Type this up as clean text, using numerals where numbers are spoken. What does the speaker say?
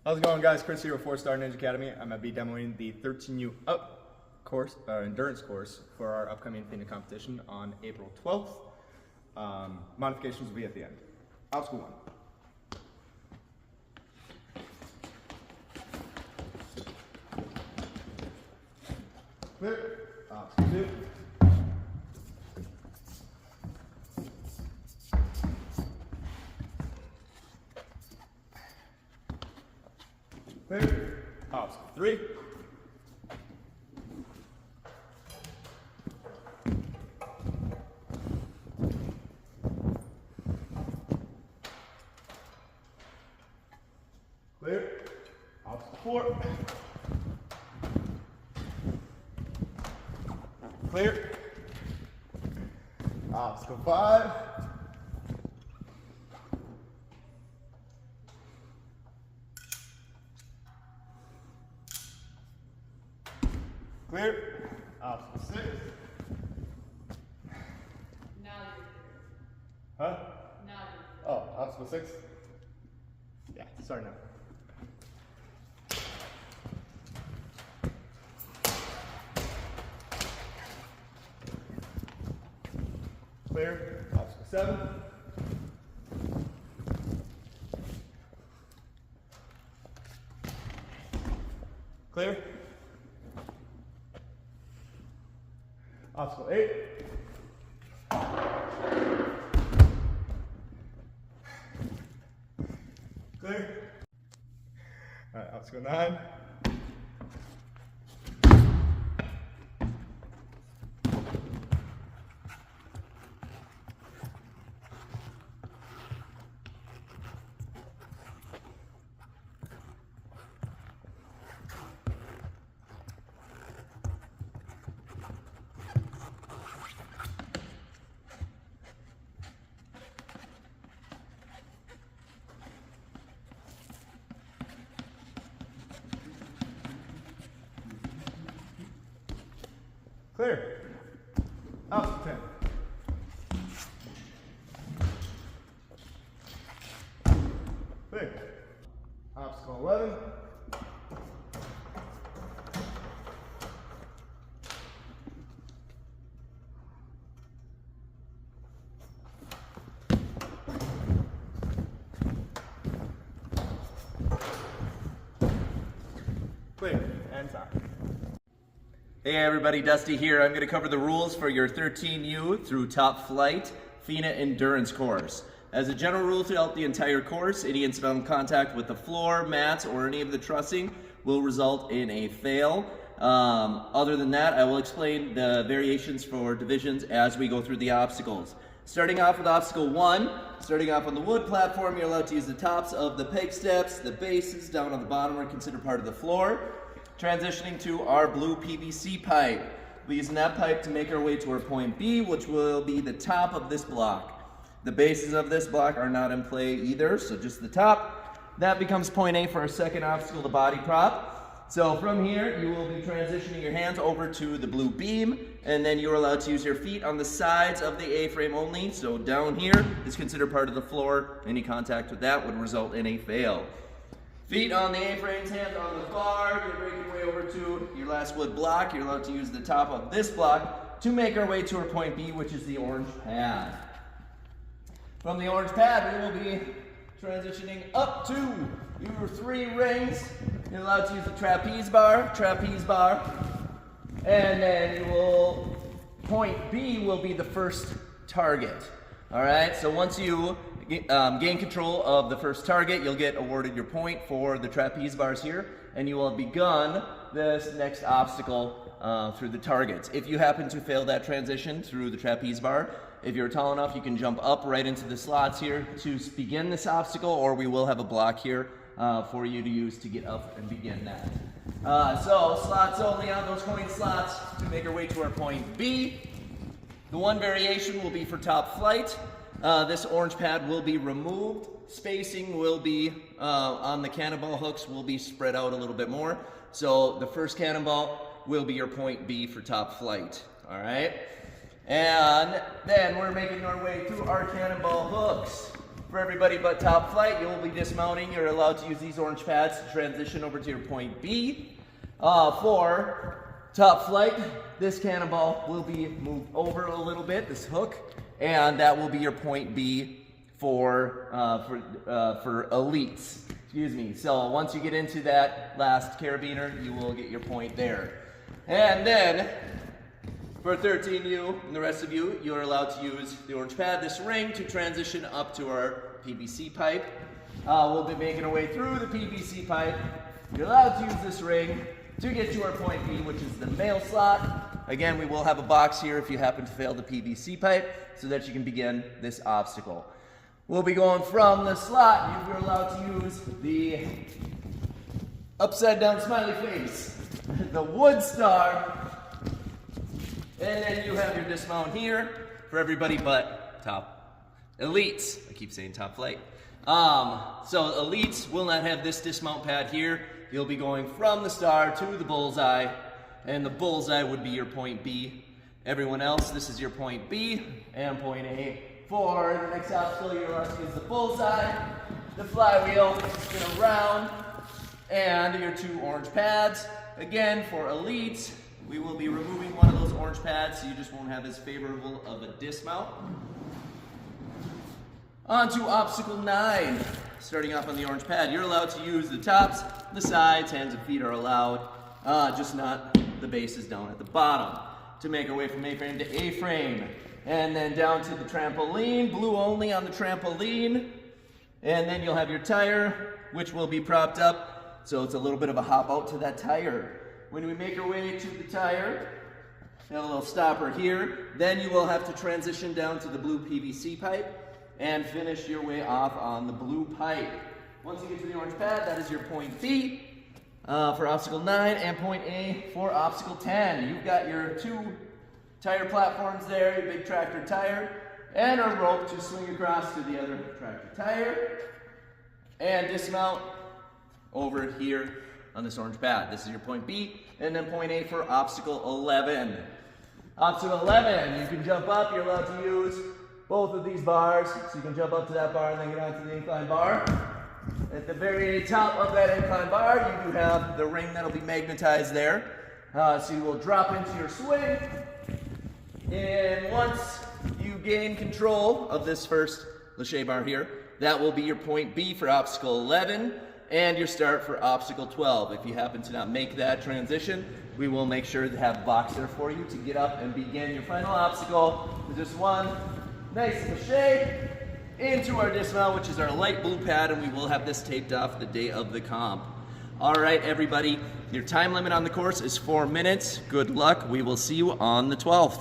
How's it going, guys? Chris here with 4-Star Ninja Academy. I'm going to be demoing the 13U Up course, endurance course for our upcoming FINA competition on April 12th. Modifications will be at the end. Obstacle 1. Clear. Obstacle 2. Clear. Obstacle 3. Clear. Obstacle 4. Clear. Obstacle 5. Clear. Obstacle 6. Now you're clear. Huh? Now you're clear. Oh, obstacle 6? Yeah, sorry now. Clear. Obstacle 7. Clear. Obstacle 8. Clear. Alright, obstacle 9. Clear. Obstacle 10. Clear. Obstacle 11. Clear. And stop. Hey everybody, Dusty here. I'm going to cover the rules for your 13U through Top Flight FINA Endurance course. As a general rule throughout the entire course, any incidental contact with the floor, mats, or any of the trussing will result in a fail. Other than that, I will explain the variations for divisions as we go through the obstacles. Starting off with obstacle 1, starting off on the wood platform, you're allowed to use the tops of the peg steps. The bases down on the bottom are considered part of the floor. Transitioning to our blue PVC pipe. We're using that pipe to make our way to our point B, which will be the top of this block. The bases of this block are not in play either, so just the top. That becomes point A for our second obstacle, the body prop. So from here, you will be transitioning your hands over to the blue beam, and then you're allowed to use your feet on the sides of the A-frame only. So down here is considered part of the floor. Any contact with that would result in a fail. Feet on the A-frames, hands on the bar. You're making your way over to your last wood block. You're allowed to use the top of this block to make our way to our point B, which is the orange pad. From the orange pad, we will be transitioning up to your 3 rings. You're allowed to use the trapeze bar, and then point B will be the first target. All right, so once you gain control of the first target, you'll get awarded your point for the trapeze bars here, and you will have begun this next obstacle through the targets. If you happen to fail that transition through the trapeze bar, if you're tall enough, you can jump up right into the slots here to begin this obstacle, or we will have a block here for you to use to get up and begin that. So slots only on those coin slots to make our way to our point B. The one variation will be for Top Flight. This orange pad will be removed. Spacing will be on the cannonball hooks will be spread out a little bit more. So the first cannonball will be your point B for Top Flight. All right. And then we're making our way through our cannonball hooks. For everybody but top flight, you will be dismounting. You're allowed to use these orange pads to transition over to your point B. For top flight, this cannonball will be moved over a little bit, this hook, and that will be your point B for elites. Excuse me. So once you get into that last carabiner, you will get your point there. And then for 13U and the rest of you, you are allowed to use the orange pad, this ring, to transition up to our PVC pipe. We'll be making our way through the PVC pipe. You're allowed to use this ring to get to our point B, which is the male slot. Again, we will have a box here if you happen to fail the PVC pipe so that you can begin this obstacle. We'll be going from the slot. You're allowed to use the upside down smiley face, the wood star, and then you have your dismount here for everybody but top elites. I keep saying top flight. So elites will not have this dismount pad here. You'll be going from the star to the bullseye, and the bullseye would be your point B. Everyone else, this is your point B and point A. For the next obstacle, you're allowed to use the bullseye, the flywheel, spin around, and your two orange pads. Again, for elites, we will be removing one of those orange pads so you just won't have as favorable of a dismount. On to obstacle 9. Starting off on the orange pad, you're allowed to use the tops, the sides, hands and feet are allowed, just not the bases down at the bottom. To make our way from A-frame to A-frame. And then down to the trampoline, blue only on the trampoline. And then you'll have your tire, which will be propped up, so it's a little bit of a hop out to that tire. When we make our way to the tire, have a little stopper here, then you will have to transition down to the blue PVC pipe and finish your way off on the blue pipe. Once you get to the orange pad, that is your point B for obstacle 9 and point A for obstacle 10. You've got your two tire platforms there, your big tractor tire, and a rope to swing across to the other tractor tire and dismount over here on this orange pad. This is your point B, and then point A for obstacle 11. Obstacle 11, you can jump up, you're allowed to use both of these bars, so you can jump up to that bar and then get onto the incline bar. At the very top of that incline bar, you do have the ring that'll be magnetized there. So you will drop into your swing, and once you gain control of this first lache bar here, that will be your point B for obstacle 11 and your start for obstacle 12. If you happen to not make that transition, we will make sure to have a box there for you to get up and begin your final obstacle with just one nice lache into our dismount, which is our light blue pad, and we will have this taped off the day of the comp. All right, everybody, your time limit on the course is 4 minutes. Good luck. We will see you on the 12th.